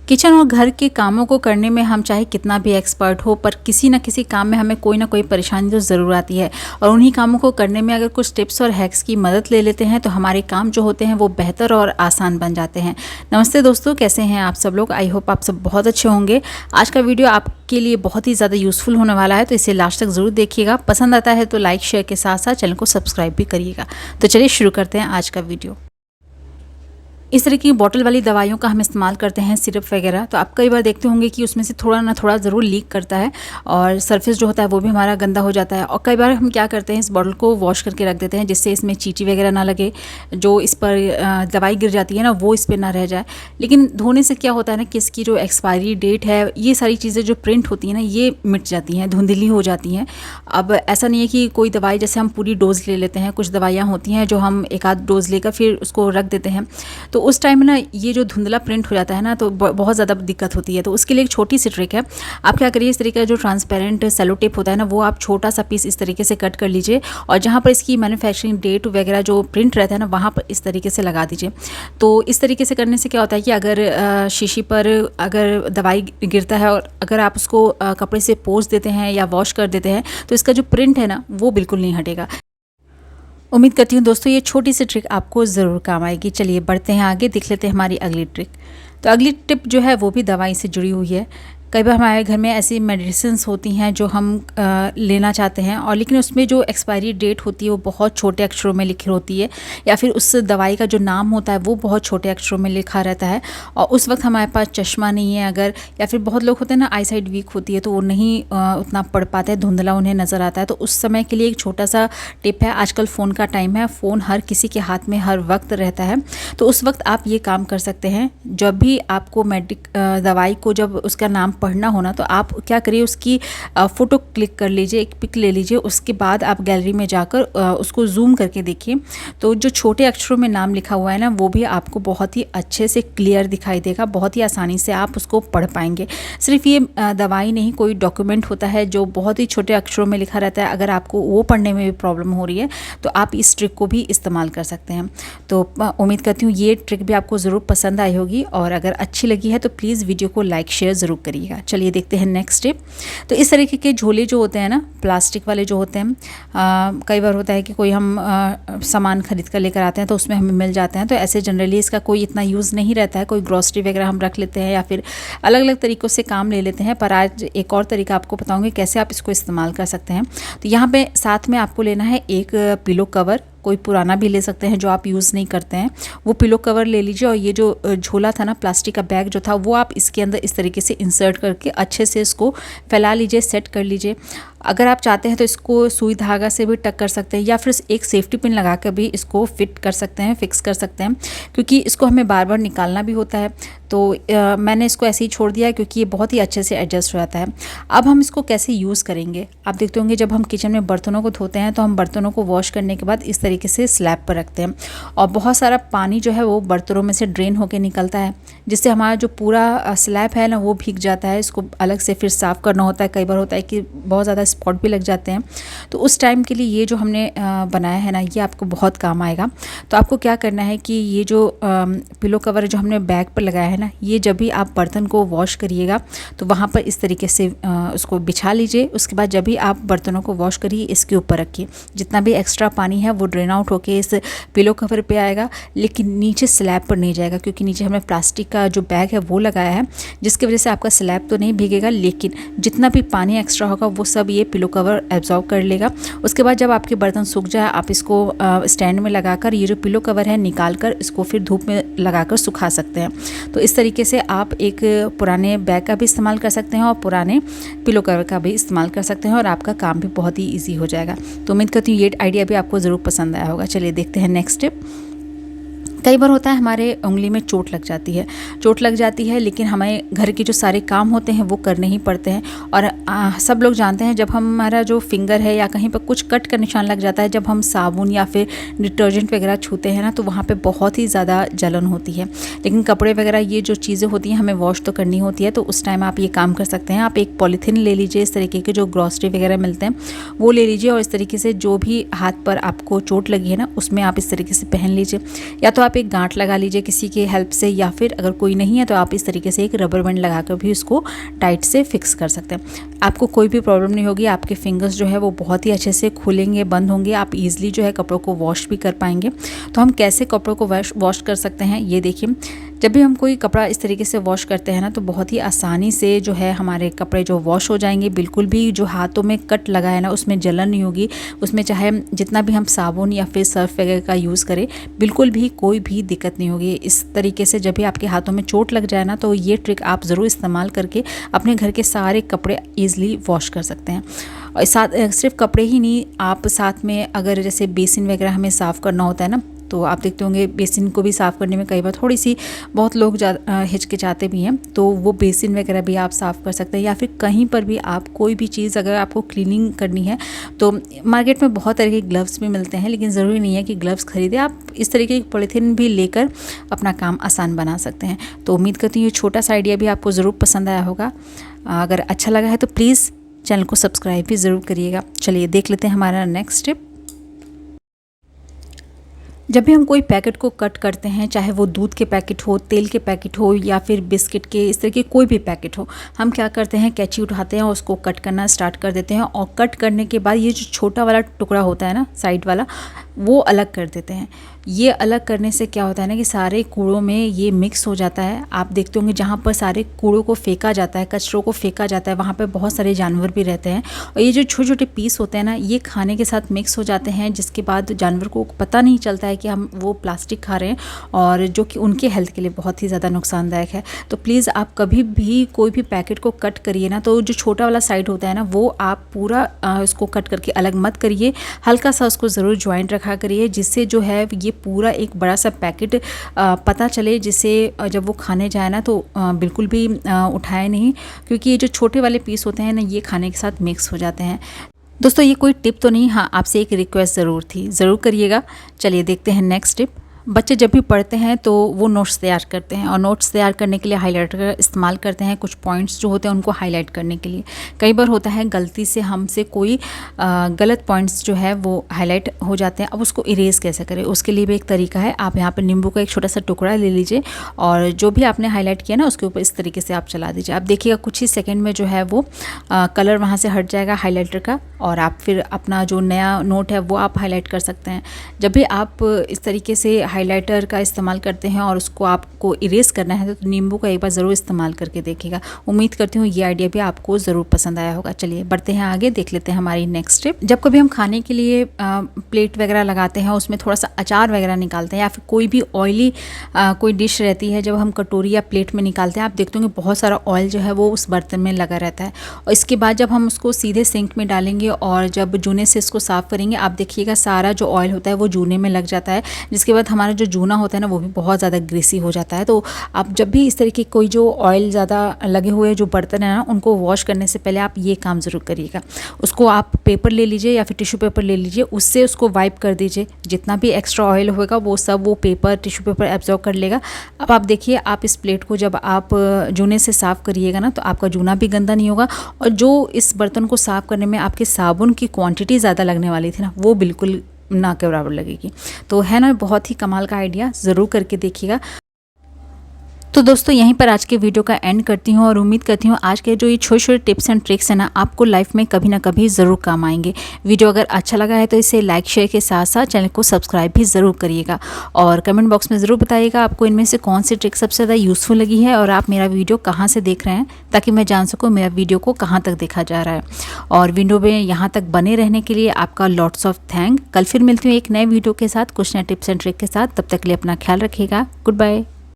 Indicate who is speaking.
Speaker 1: Kitchen और घर के कामों को करने में हम चाहे कितना भी एक्सपर्ट हो, पर किसी न किसी काम में हमें कोई ना कोई परेशानी तो ज़रूर आती है। और उन्हीं कामों को करने में अगर कुछ टिप्स और हैक्स की मदद ले लेते हैं तो हमारे काम जो होते हैं वो बेहतर और आसान बन जाते हैं। नमस्ते दोस्तों, कैसे हैं आप सब लोग? आई होप आप सब बहुत अच्छे होंगे। आज का वीडियो आपके लिए बहुत ही ज़्यादा यूज़फुल होने वाला है, तो इसे लास्ट तक ज़रूर देखिएगा। पसंद आता है तो लाइक शेयर के साथ साथ चैनल को सब्सक्राइब भी करिएगा। तो चलिए शुरू करते हैं आज का वीडियो। इस तरह की बॉटल वाली दवाइयों का हम इस्तेमाल करते हैं, सिरप वगैरह, तो आप कई बार देखते होंगे कि उसमें से थोड़ा ना थोड़ा ज़रूर लीक करता है और सरफेस जो होता है वो भी हमारा गंदा हो जाता है। और कई बार हम क्या करते हैं, इस बॉटल को वॉश करके रख देते हैं जिससे इसमें चींटी वगैरह ना लगे, जो इस पर दवाई गिर जाती है ना वो इस पर ना रह जाए। लेकिन धोने से क्या होता है ना कि इसकी जो एक्सपायरी डेट है, ये सारी चीज़ें जो प्रिंट होती हैं ना ये मिट जाती हैं, धुंधली हो जाती हैं। अब ऐसा नहीं है कि कोई दवाई जैसे हम पूरी डोज ले लेते हैं, कुछ दवाइयाँ होती हैं जो हम एक आध डोज लेकर फिर उसको रख देते हैं, तो उस टाइम में ना ये जो धुंधला प्रिंट हो जाता है ना तो बहुत ज़्यादा दिक्कत होती है। तो उसके लिए एक छोटी सी ट्रिक है। आप क्या करिए, इस तरीके का जो ट्रांसपेरेंट सेलो टेप होता है ना वो आप छोटा सा पीस इस तरीके से कट कर लीजिए और जहाँ पर इसकी मैन्युफैक्चरिंग डेट वगैरह जो प्रिंट रहता है ना वहाँ पर इस तरीके से लगा दीजिए। तो इस तरीके से करने से क्या होता है कि अगर शीशी पर अगर दवाई गिरता है और अगर आप उसको कपड़े से पोंछ देते हैं या वॉश कर देते हैं तो इसका जो प्रिंट है ना वो बिल्कुल नहीं हटेगा। उम्मीद करती हूँ दोस्तों ये छोटी सी ट्रिक आपको ज़रूर काम आएगी। चलिए बढ़ते हैं आगे, देख लेते हैं हमारी अगली ट्रिक। तो अगली टिप जो है वो भी दवाई से जुड़ी हुई है। कई बार हमारे घर में ऐसी मेडिसिन्स होती हैं जो हम लेना चाहते हैं और लेकिन उसमें जो एक्सपायरी डेट होती है वो बहुत छोटे अक्षरों में लिखी होती है, या फिर उस दवाई का जो नाम होता है वो बहुत छोटे अक्षरों में लिखा रहता है। और उस वक्त हमारे पास चश्मा नहीं है अगर, या फिर बहुत लोग होते हैं ना आई साइड वीक होती है तो वो नहीं उतना पढ़ पाते हैं, धुंधला उन्हें नज़र आता है। तो उस समय के लिए एक छोटा सा टिप है। आजकल फ़ोन का टाइम है, फ़ोन हर किसी के हाथ में हर वक्त रहता है, तो उस वक्त आप ये काम कर सकते हैं। जब भी आपको दवाई को जब उसका नाम पढ़ना होना तो आप क्या करिए, उसकी फ़ोटो क्लिक कर लीजिए, एक पिक ले लीजिए। उसके बाद आप गैलरी में जाकर उसको जूम करके देखिए, तो जो छोटे अक्षरों में नाम लिखा हुआ है ना वो भी आपको बहुत ही अच्छे से क्लियर दिखाई देगा, बहुत ही आसानी से आप उसको पढ़ पाएंगे। सिर्फ ये दवाई नहीं, कोई डॉक्यूमेंट होता है जो बहुत ही छोटे अक्षरों में लिखा रहता है, अगर आपको वो पढ़ने में भी प्रॉब्लम हो रही है तो आप इस ट्रिक को भी इस्तेमाल कर सकते हैं। तो उम्मीद करती हूँ ये ट्रिक भी आपको ज़रूर पसंद आई होगी, और अगर अच्छी लगी है तो प्लीज़ वीडियो को लाइक शेयर ज़रूर करिएगा। चलिए देखते हैं नेक्स्ट टिप। तो इस तरीके के झोले जो होते हैं ना, प्लास्टिक वाले जो होते हैं, कई बार होता है कि कोई हम सामान खरीद कर लेकर आते हैं तो उसमें हमें मिल जाते हैं, तो ऐसे जनरली इसका कोई इतना यूज़ नहीं रहता है। कोई ग्रॉसरी वगैरह हम रख लेते हैं या फिर अलग अलग तरीक़ों से काम ले लेते हैं, पर आज एक और तरीका आपको बताऊँगी कैसे आप इसको इस्तेमाल कर सकते हैं। तो यहाँ पे साथ में आपको लेना है एक पिलो कवर, कोई पुराना भी ले सकते हैं जो आप यूज़ नहीं करते हैं, वो पिलो कवर ले लीजिए। और ये जो झोला था ना, प्लास्टिक का बैग जो था, वो आप इसके अंदर इस तरीके से इंसर्ट करके अच्छे से इसको फैला लीजिए, सेट कर लीजिए। अगर आप चाहते हैं तो इसको सुई धागा से भी टक कर सकते हैं, या फिर एक सेफ्टी पिन लगा कर भी इसको फिट कर सकते हैं, फिक्स कर सकते हैं, क्योंकि इसको हमें बार बार निकालना भी होता है। तो मैंने इसको ऐसे ही छोड़ दिया है क्योंकि ये बहुत ही अच्छे से एडजस्ट हो जाता है। अब हम इसको कैसे यूज़ करेंगे, आप देखते होंगे जब हम किचन में बर्तनों को धोते हैं तो हम बर्तनों को वॉश करने के बाद इस तरीके से स्लैब पर रखते हैं और बहुत सारा पानी जो है वो बर्तनों में से ड्रेन होकर निकलता है, जिससे हमारा जो पूरा स्लैब है ना वो भीग जाता है। इसको अलग से फिर साफ़ करना होता है, कई बार होता है कि बहुत ज़्यादा स्पॉट भी लग जाते हैं। तो उस टाइम के लिए ये जो हमने बनाया है ना ये आपको बहुत काम आएगा। तो आपको क्या करना है कि ये जो पिलो कवर जो हमने बैग पर लगाया है ना, ये जब भी आप बर्तन को वॉश करिएगा तो वहाँ पर इस तरीके से उसको बिछा लीजिए। उसके बाद जब भी आप बर्तनों को वॉश करिए इसके ऊपर रखिए, जितना भी एक्स्ट्रा पानी है वो ड्रेन आउट होके इस पिलो कवर पे आएगा, लेकिन नीचे स्लैब पर नहीं जाएगा, क्योंकि नीचे हमने प्लास्टिक का जो बैग है वो लगाया है, जिसकी वजह से आपका स्लैब तो नहीं भीगेगा, लेकिन जितना भी पानी एक्स्ट्रा होगा वो सब ये पिलो कवर एब्जॉर्ब कर लेगा। उसके बाद जब आपके बर्तन सूख जाए आप इसको स्टैंड में लगाकर ये जो पिलो कवर है निकाल कर इसको फिर धूप में लगाकर सुखा सकते हैं। तो इस तरीके से आप एक पुराने बैग का भी इस्तेमाल कर सकते हैं और पुराने पिलो कवर का भी इस्तेमाल कर सकते हैं और आपका काम भी बहुत ही ईजी हो जाएगा। तो उम्मीद करती हूँ ये आइडिया भी आपको ज़रूर पसंद आया होगा। चलिए देखते हैं नेक्स्ट टिप। कई बार होता है हमारे उंगली में चोट लग जाती है, लेकिन हमें घर के जो सारे काम होते हैं वो करने ही पड़ते हैं। और सब लोग जानते हैं जब हमारा जो फिंगर है या कहीं पर कुछ कट का निशान लग जाता है, जब हम साबुन या फिर डिटर्जेंट वगैरह छूते हैं ना तो वहाँ पे बहुत ही ज़्यादा जलन होती है। लेकिन कपड़े वगैरह ये जो चीज़ें होती हैं हमें वॉश तो करनी होती है, तो उस टाइम आप ये काम कर सकते हैं। आप एक पॉलीथीन ले लीजिए, इस तरीके के जो ग्रॉसरी वगैरह मिलते हैं वो ले लीजिए, और इस तरीके से जो भी हाथ पर आपको चोट लगी है ना उसमें आप इस तरीके से पहन लीजिए। या तो आप आप एक गांठ लगा लीजिए किसी के हेल्प से, या फिर अगर कोई नहीं है तो आप इस तरीके से एक रबर बैंड लगाकर भी उसको टाइट से फिक्स कर सकते हैं। आपको कोई भी प्रॉब्लम नहीं होगी, आपके फिंगर्स जो है वो बहुत ही अच्छे से खुलेंगे, बंद होंगे, आप ईजिली जो है कपड़ों को वॉश भी कर पाएंगे। तो हम कैसे कपड़ों को वॉश कर सकते हैं ये देखिए। जब भी हम कोई कपड़ा इस तरीके से वॉश करते हैं ना तो बहुत ही आसानी से जो है हमारे कपड़े जो वॉश हो जाएंगे। बिल्कुल भी जो हाथों में कट लगा है ना उसमें जलन नहीं होगी, उसमें चाहे जितना भी हम साबुन या फिर सर्फ वगैरह का यूज़ करें बिल्कुल भी कोई भी दिक्कत नहीं होगी। इस तरीके से जब भी आपके हाथों में चोट लग जाए ना तो ये ट्रिक आप ज़रूर इस्तेमाल करके अपने घर के सारे कपड़े ईजिली वॉश कर सकते हैं। और साथ सिर्फ कपड़े ही नहीं, आप साथ में अगर जैसे बेसिन वगैरह हमें साफ़ करना होता है ना तो आप देखते होंगे बेसिन को भी साफ़ करने में कई बार थोड़ी सी बहुत लोग हिचकिचाते भी हैं, तो वो बेसिन वगैरह भी आप साफ़ कर सकते हैं। या फिर कहीं पर भी आप कोई भी चीज़ अगर आपको क्लीनिंग करनी है तो मार्केट में बहुत तरह के ग्लव्स भी मिलते हैं, लेकिन ज़रूरी नहीं है कि ग्लव्स खरीदें, आप इस तरीके की पॉलीथीन भी लेकर अपना काम आसान बना सकते हैं। तो उम्मीद करती हूँ ये छोटा सा आइडिया भी आपको ज़रूर पसंद आया होगा। अगर अच्छा लगा है तो प्लीज़ चैनल को सब्सक्राइब भी ज़रूर करिएगा। चलिए देख लेते हैं हमारा नेक्स्ट टिप। जब भी हम कोई पैकेट को कट करते हैं, चाहे वो दूध के पैकेट हो, तेल के पैकेट हो या फिर बिस्किट के, इस तरह के कोई भी पैकेट हो, हम क्या करते हैं कैंची उठाते हैं और उसको कट करना स्टार्ट कर देते हैं। और कट करने के बाद ये जो छोटा वाला टुकड़ा होता है ना साइड वाला, वो अलग कर देते हैं। ये अलग करने से क्या होता है ना कि सारे कूड़ों में ये मिक्स हो जाता है। आप देखते होंगे जहाँ पर सारे कूड़ों को फेंका जाता है, कचरों को फेंका जाता है, वहाँ पर बहुत सारे जानवर भी रहते हैं और ये जो छोटे छोटे पीस होते हैं ना ये खाने के साथ मिक्स हो जाते हैं, जिसके बाद जानवर को पता नहीं चलता है कि हम वो प्लास्टिक खा रहे हैं, और जो कि उनके हेल्थ के लिए बहुत ही ज़्यादा नुकसानदायक है। तो प्लीज़ आप कभी भी कोई भी पैकेट को कट करिए ना तो जो छोटा वाला साइड होता है ना वो आप पूरा उसको कट करके अलग मत करिए, हल्का सा उसको ज़रूर ज्वाइंट रखा करिए, जिससे जो है ये पूरा एक बड़ा सा पैकेट पता चले, जिससे जब वो खाने जाए ना तो बिल्कुल भी उठाए नहीं, क्योंकि ये जो छोटे वाले पीस होते हैं ना ये खाने के साथ मिक्स हो जाते हैं। दोस्तों ये कोई टिप तो नहीं, हाँ आपसे एक रिक्वेस्ट ज़रूर थी, ज़रूर करिएगा। चलिए देखते हैं नेक्स्ट टिप। बच्चे जब भी पढ़ते हैं तो वो नोट्स तैयार करते हैं और नोट्स तैयार करने के लिए हाइलाइटर का इस्तेमाल करते हैं, कुछ पॉइंट्स जो होते हैं उनको हाईलाइट करने के लिए। कई बार होता है गलती से हमसे कोई गलत पॉइंट्स जो है वो हाईलाइट हो जाते हैं। अब उसको इरेज़ कैसे करें, उसके लिए भी एक तरीका है। आप यहाँ पर नींबू का एक छोटा सा टुकड़ा ले लीजिए और जो भी आपने हाईलाइट किया ना उसके ऊपर इस तरीके से आप चला दीजिए। आप देखिएगा कुछ ही सेकेंड में जो है वो कलर वहाँ से हट जाएगा हाईलाइटर का, और आप फिर अपना जो नया नोट है वो आप हाईलाइट कर सकते हैं। जब भी आप इस तरीके से हाइलाइटर का इस्तेमाल करते हैं और उसको आपको इरेज करना है तो नींबू का एक बार ज़रूर इस्तेमाल करके देखिएगा। उम्मीद करती हूँ ये आइडिया भी आपको ज़रूर पसंद आया होगा। चलिए बढ़ते हैं आगे, देख लेते हैं हमारी नेक्स्ट टिप। जब कभी हम खाने के लिए प्लेट वगैरह लगाते हैं उसमें थोड़ा सा अचार वगैरह निकालते हैं, या फिर कोई भी ऑयली कोई डिश रहती है, जब हम कटोरी या प्लेट में निकालते हैं आप देखते होंगे बहुत सारा ऑयल जो है वो उस बर्तन में लगा रहता है। और इसके बाद जब हम उसको सीधे सिंक में डालेंगे और जब जूने से इसको साफ़ करेंगे, आप देखिएगा सारा जो ऑयल होता है वो जूने में लग जाता है, जिसके बाद हमारा जो जूना होता है ना वो भी बहुत ज़्यादा ग्रीसी हो जाता है। तो आप जब भी इस तरीके कोई जो ऑयल ज़्यादा लगे हुए जो बर्तन है ना उनको वॉश करने से पहले आप ये काम ज़रूर करिएगा। उसको आप पेपर ले लीजिए या फिर टिश्यू पेपर ले लीजिए, उससे उसको वाइप कर दीजिए। जितना भी एक्स्ट्रा ऑयल होगा वो सब वो पेपर टिश्यू पेपर एब्जॉर्ब कर लेगा। अब आप देखिए, आप इस प्लेट को जब आप जूने से साफ़ करिएगा ना तो आपका जूना भी गंदा नहीं होगा, और जो इस बर्तन को साफ़ करने में आपके साबुन की क्वांटिटी ज़्यादा लगने वाली थी ना वो बिल्कुल ना के बराबर लगेगी। तो है ना बहुत ही कमाल का आइडिया, ज़रूर करके देखिएगा। तो दोस्तों यहीं पर आज के वीडियो का एंड करती हूँ और उम्मीद करती हूँ आज के जो ये छोटे छोटे टिप्स एंड ट्रिक्स हैं ना आपको लाइफ में कभी ना कभी ज़रूर काम आएंगे। वीडियो अगर अच्छा लगा है तो इसे लाइक शेयर के साथ साथ चैनल को सब्सक्राइब भी ज़रूर करिएगा, और कमेंट बॉक्स में ज़रूर बताइएगा आपको इनमें से कौन सी ट्रिक सबसे ज़्यादा यूज़फुल लगी है और आप मेरा वीडियो कहाँ से देख रहे हैं, ताकि मैं जान सकूँ मेरा वीडियो को कहाँ तक देखा जा रहा है। और वीडियो में यहाँ तक बने रहने के लिए आपका लॉट्स ऑफ थैंक। कल फिर मिलती हूँ एक नए वीडियो के साथ, कुछ नए टिप्स एंड ट्रिक के साथ। तब तक के लिए अपना ख्याल रखिएगा। Good bye.